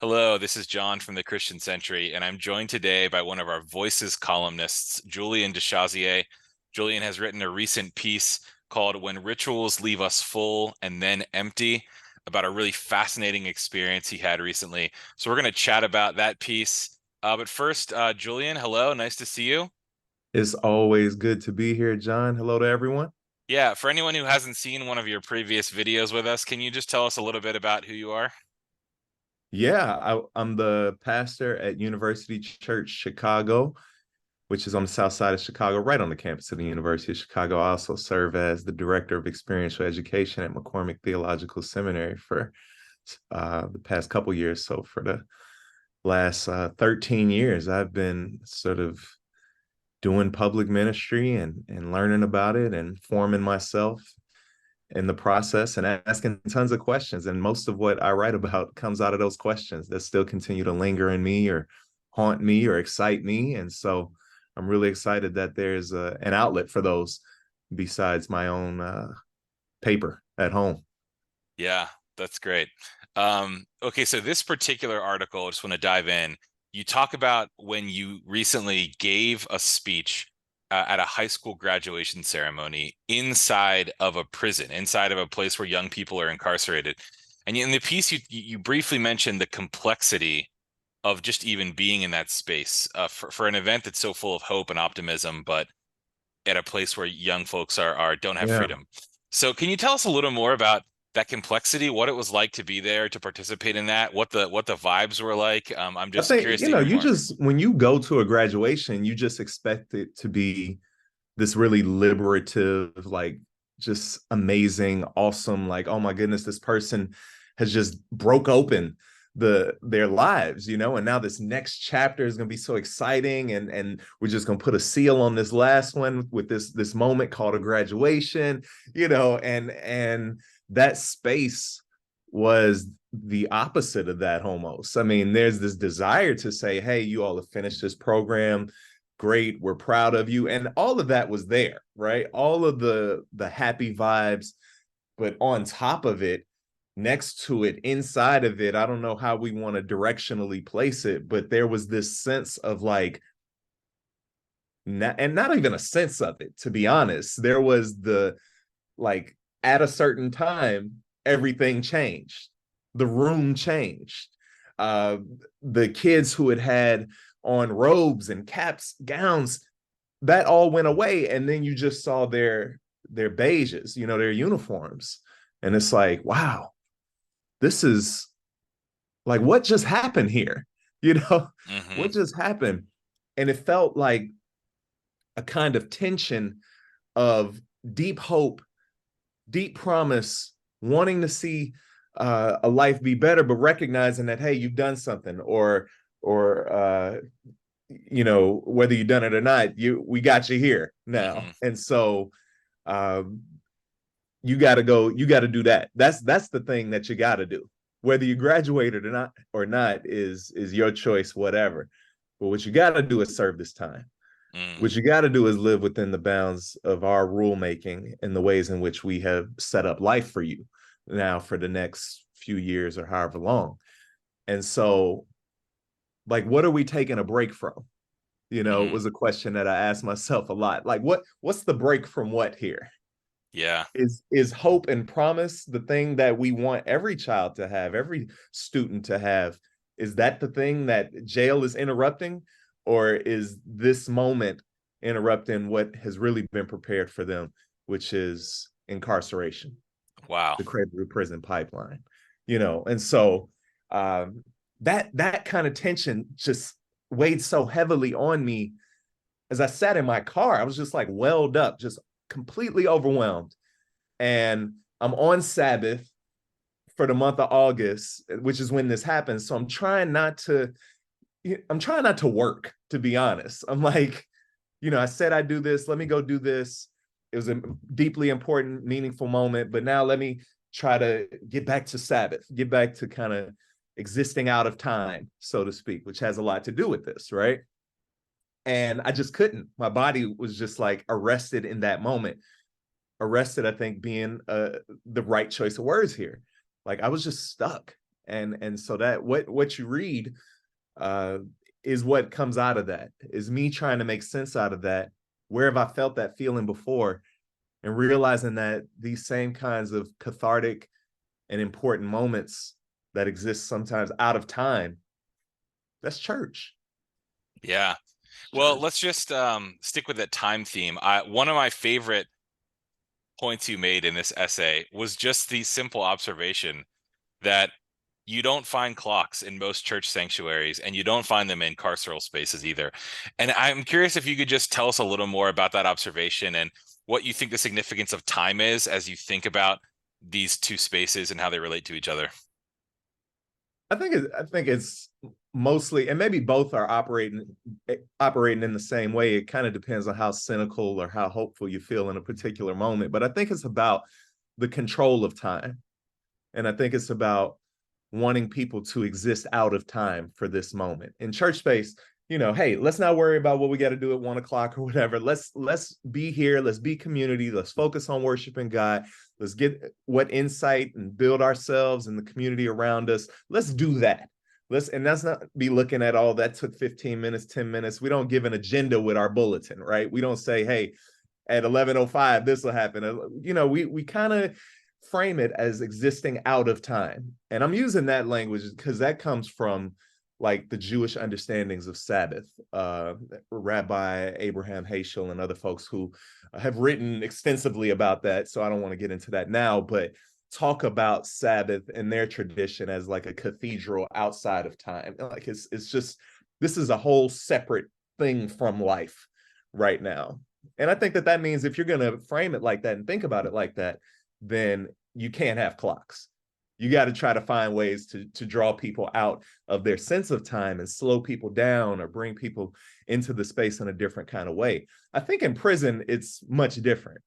Hello, this is John from the Christian Century, and I'm joined today by one of our Voices columnists, Julian DeShazier. Julian has written a recent piece called When Rituals Leave Us Full and Then Empty, about a really fascinating experience he had recently. So we're going to chat about that piece. But first, Julian, hello, nice to see you. It's always good to be here, John. Hello to everyone. Yeah, for anyone who hasn't seen one of your previous videos with us, can you just tell us a little bit about who you are? I'm the pastor at University Church Chicago, which is on the south side of Chicago, right on the campus of the University of Chicago. I also serve as the director of experiential education at McCormick Theological Seminary for the past couple years. So for the last 13 years, I've been sort of doing public ministry and learning about it and forming myself in the process and asking tons of questions. And most of what I write about comes out of those questions that still continue to linger in me or haunt me or excite me. And so I'm really excited that there's an outlet for those besides my own paper at home. Yeah, that's great. Okay, so this particular article, I just want to dive in. You talk about when you recently gave a speech at a high school graduation ceremony inside of a prison, inside of a place where young people are incarcerated. And in the piece, you briefly mentioned the complexity of just even being in that space for an event that's so full of hope and optimism, but at a place where young folks are don't have Yeah. freedom. So can you tell us a little more about that complexity, what it was like to be there, to participate in that, what the vibes were like? I'm I just think, curious to hear you more. just, when you go to a graduation, you just expect it to be this really liberative, like just amazing, awesome, like, oh my goodness, this person has just broke open their lives, and now this next chapter is going to be so exciting, and we're just going to put a seal on this last one with this moment called a graduation, and that space was the opposite of that almost. I mean, there's this desire to say, hey, you all have finished this program, great, we're proud of you, and all of that was there, right? All of the happy vibes, but on top of it, next to it, inside of it, I don't know how we want to directionally place it, but there was this sense of like, and not even a sense of it, to be honest. There was the, like, at a certain time everything changed, the room changed, uh the kids who had on robes and caps, gowns, that all went away, and then you just saw their beiges, their uniforms, and it's like, wow, this is like, what just happened here, you know Hmm. what just happened? And it felt like a kind of tension of deep hope, deep promise, wanting to see a life be better, but recognizing that, hey, you've done something, or whether you've done it or not, we got you here now. Hmm. And so um, you got to go, you got to do that. That's the thing that you got to do. Whether you graduated or not is your choice, whatever. But what you got to do is serve this time. Mm. What you got to do is live within the bounds of our rulemaking and the ways in which we have set up life for you now for the next few years or however long. And so, like, what are we taking a break from? Mm. Was a question that I asked myself a lot. Like, what's the break from what here? Yeah. Is hope and promise the thing that we want every child to have, every student to have? Is that the thing that jail is interrupting, or is this moment interrupting what has really been prepared for them, which is incarceration, Wow. the cradle to prison pipeline? And so um, that kind of tension just weighed so heavily on me as I sat in my car. I was just like welled up, just completely overwhelmed. And I'm on Sabbath for the month of August, which is when this happens. So I'm trying not to work, to be honest. I'm like, I said I do this, let me go do this. It was a deeply important, meaningful moment, but now let me try to get back to Sabbath, get back to kind of existing out of time, so to speak, which has a lot to do with this, right? And I just couldn't. My body was just like arrested in that moment. Arrested, I think, being the right choice of words here. Like, I was just stuck. And so that what you read uh is what comes out of that, is me trying to make sense out of that. Where have I felt that feeling before? And realizing that these same kinds of cathartic and important moments that exist sometimes out of time, that's church. Yeah. Well, Church. let's just stick with that time theme. One of my favorite points you made in this essay was just the simple observation that you don't find clocks in most church sanctuaries, and you don't find them in carceral spaces either. And I'm curious if you could just tell us a little more about that observation and what you think the significance of time is as you think about these two spaces and how they relate to each other. I think it's mostly, and maybe both are operating in the same way. It kind of depends on how cynical or how hopeful you feel in a particular moment. But I think it's about the control of time. And I think it's about wanting people to exist out of time for this moment. In church space, hey, let's not worry about what we got to do at 1 o'clock or whatever. Let's be here. Let's be community. Let's focus on worshiping God. Let's get what insight and build ourselves and the community around us. Let's do that. And that's not be looking at all that took 15 minutes, 10 minutes. We don't give an agenda with our bulletin, right? We don't say, hey, at 11:05 this will happen. We kind of frame it as existing out of time. And I'm using that language because that comes from like the Jewish understandings of Sabbath. Rabbi Abraham Heschel and other folks who have written extensively about that. So I don't want to get into that now, but talk about Sabbath and their tradition as like a cathedral outside of time. Like it's just, this is a whole separate thing from life right now. And I think that means if you're going to frame it like that and think about it like that, then you can't have clocks. You got to try to find ways to draw people out of their sense of time and slow people down or bring people into the space in a different kind of way. I think in prison, it's much different.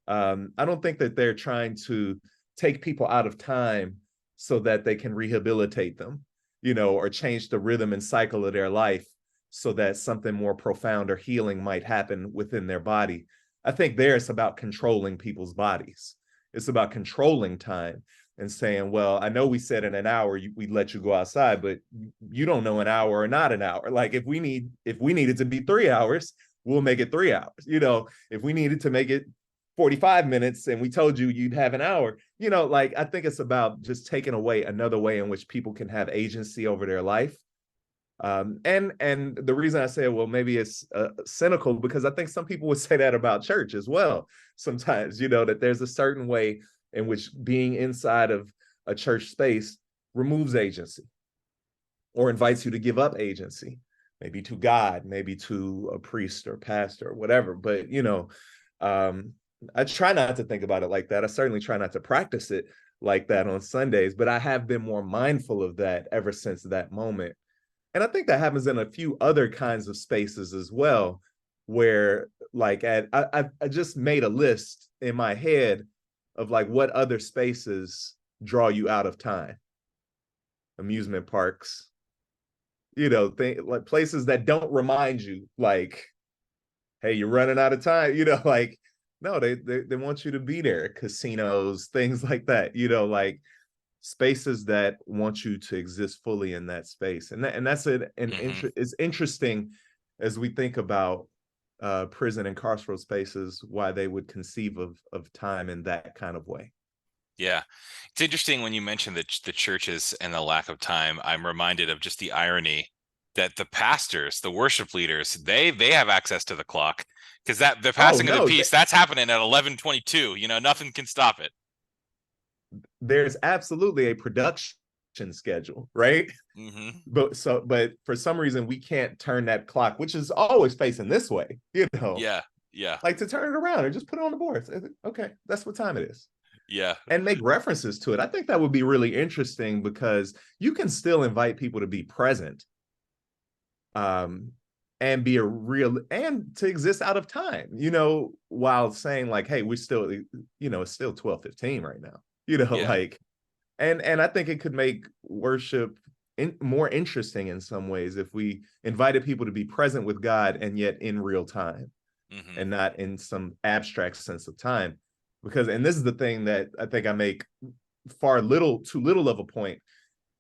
I don't think that they're trying to take people out of time so that they can rehabilitate them, or change the rhythm and cycle of their life so that something more profound or healing might happen within their body. I think there it's about controlling people's bodies. It's about controlling time and saying, well, I know we said in an hour we'd let you go outside, but you don't know an hour or not an hour. Like if we need it to be 3 hours, we'll make it 3 hours. If we needed to make it 45 minutes and we told you you'd have an hour, like I think it's about just taking away another way in which people can have agency over their life. And the reason I say, well, maybe it's cynical, because I think some people would say that about church as well. Sometimes, that there's a certain way in which being inside of a church space removes agency or invites you to give up agency, maybe to God, maybe to a priest or pastor or whatever. But, I try not to think about it like that. I certainly try not to practice it like that on Sundays, but I have been more mindful of that ever since that moment. And I think that happens in a few other kinds of spaces as well, where like I just made a list in my head of like what other spaces draw you out of time. Amusement parks, like places that don't remind you like, hey, you're running out of time, like no, they want you to be there. Casinos, things like that, like spaces that want you to exist fully in that space. And that's it's interesting as we think about prison and carceral spaces, why they would conceive of time in that kind of way. Yeah. It's interesting when you mention the churches and the lack of time. I'm reminded of just the irony that the pastors, the worship leaders, they have access to the clock, because that the Oh passing of the no, peace, that's happening at 11:22. Nothing can stop it. there's absolutely a production schedule, right? Mm-hmm. But for some reason we can't turn that clock, which is always facing this way, Yeah. Yeah. like to turn it around or just put it on the board. Okay, that's what time it is. Yeah. And make references to it. I think that would be really interesting because you can still invite people to be present, and be a real, and to exist out of time, while saying like, hey, we're still, it's still 12:15 right now, Yeah. like, and I think it could make worship more interesting in some ways if we invited people to be present with God and yet in real time, Mm-hmm. and not in some abstract sense of time. Because, and this is the thing that I think I make too little of a point,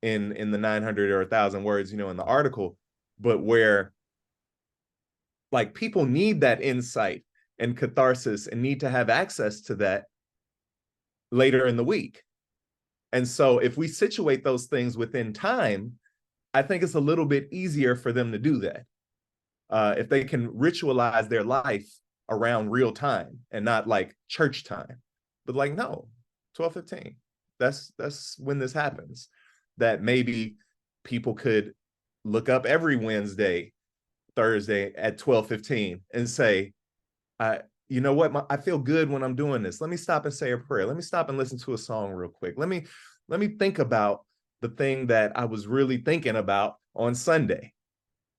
in the 900 or 1,000 words, in the article, but where like people need that insight and catharsis and need to have access to that later in the week. And so if we situate those things within time, I think it's a little bit easier for them to do that. If they can ritualize their life around real time and not like church time, but like, no, 12:15. That's when this happens. That maybe people could look up every Wednesday, Thursday at 12:15 and say, you know what? I feel good when I'm doing this. Let me stop and say a prayer. Let me stop and listen to a song real quick. Let me think about the thing that I was really thinking about on Sunday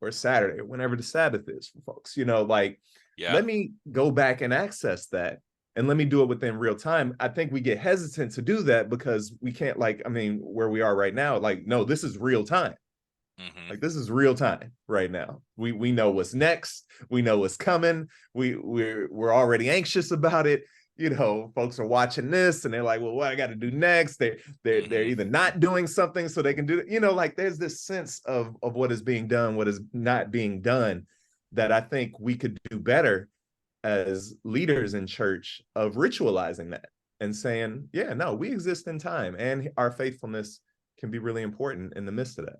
or Saturday, whenever the Sabbath is for folks. Like, Yeah. let me go back and access that, and let me do it within real time. I think we get hesitant to do that because we can't, like, I mean, where we are right now, like, no, this is real time. Mm-hmm. Like, this is real time right now. We know what's next. We know what's coming. We're already anxious about it. Folks are watching this and they're like, well, what I got to do next? They're Mm-hmm. either not doing something so they can do it. Like, there's this sense of what is being done, what is not being done, that I think we could do better as leaders in church of ritualizing that and saying, yeah, no, we exist in time, and our faithfulness can be really important in the midst of that.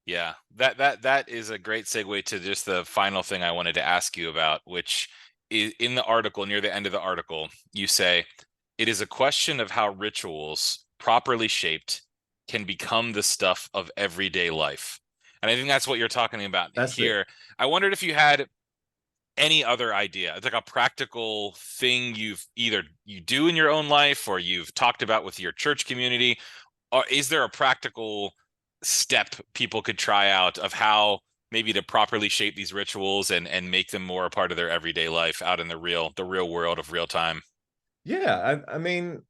Yeah, that is a great segue to just the final thing I wanted to ask you about, which is in the article, near the end of the article, you say it is a question of how rituals, properly shaped, can become the stuff of everyday life. And I think that's what you're talking about That's it. here. I wondered if you had any other idea. It's like a practical thing you do in your own life or you've talked about with your church community, or is there a practical step people could try out of how maybe to properly shape these rituals and make them more a part of their everyday life out in the real world of real time? Yeah, I mean,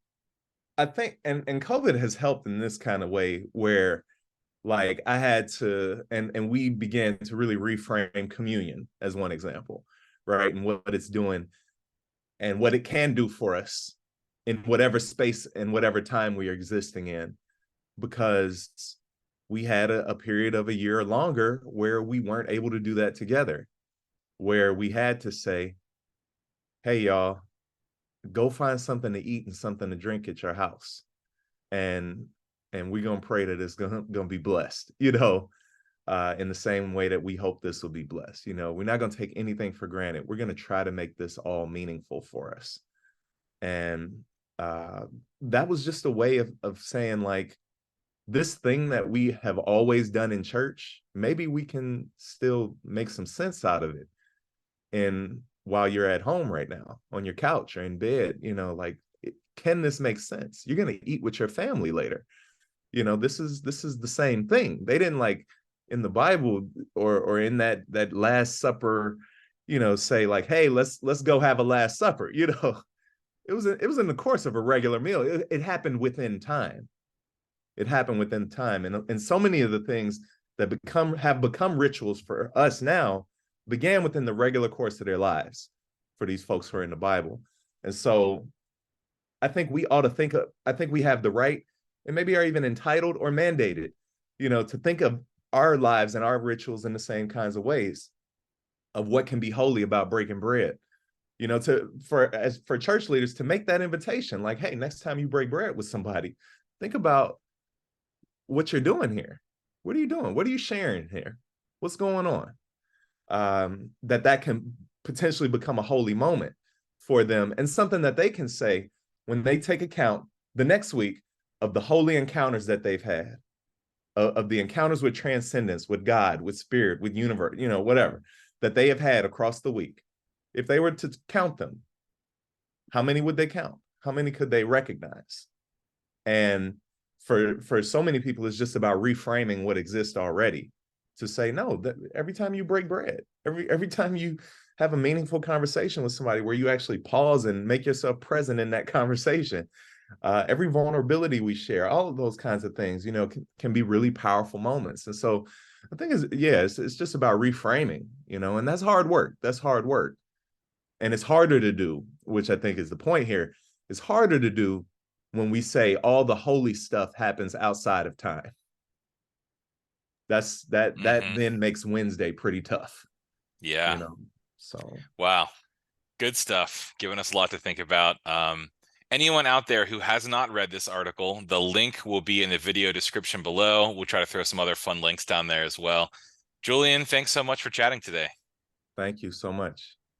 I think, and COVID has helped in this kind of way where, like, I had to, and we began to really reframe communion as one example, right? And what it's doing and what it can do for us in whatever space and whatever time we are existing in, because we had a period of a year or longer where we weren't able to do that together, where we had to say, hey, y'all, go find something to eat and something to drink at your house. And we're gonna pray that it's gonna be blessed, in the same way that we hope this will be blessed. We're not gonna take anything for granted. We're gonna try to make this all meaningful for us. And that was just a way of saying, like, this thing that we have always done in church, maybe we can still make some sense out of it. And while you're at home right now on your couch or in bed, like, can this make sense? You're going to eat with your family later. This is the same thing. They didn't, like, in the Bible or in that last supper, say like, hey, let's go have a last supper. It was in the course of a regular meal. It happened within time. It happened within time. And so many of the things that have become rituals for us now began within the regular course of their lives for these folks who are in the Bible. And so I think we ought to I think we have the right, and maybe are even entitled or mandated, to think of our lives and our rituals in the same kinds of ways of what can be holy about breaking bread. For church leaders to make that invitation, like, hey, next time you break bread with somebody, think about what you're doing here. What are you doing? What are you sharing here? What's going on? That can potentially become a holy moment for them, and something that they can say when they take account the next week of the holy encounters that they've had, of the encounters with transcendence, with God, with spirit, with universe, whatever, that they have had across the week. If they were to count them, how many would they count? How many could they recognize? And for so many people, it's just about reframing what exists already, to say, no, that every time you break bread, every time you have a meaningful conversation with somebody where you actually pause and make yourself present in that conversation, every vulnerability we share, all of those kinds of things, can be really powerful moments. And so I think it's just about reframing, and that's hard work. That's hard work. And it's harder to do, which I think is the point here. It's harder to do when we say all the holy stuff happens outside of time. that Hmm. then makes Wednesday pretty tough, Yeah. you know. So Wow. Good stuff. Giving us a lot to think about. Anyone out there who has not read this article, the link will be in the video description below. We'll try to throw some other fun links down there as well. Julian, thanks so much for chatting today. thank you so much.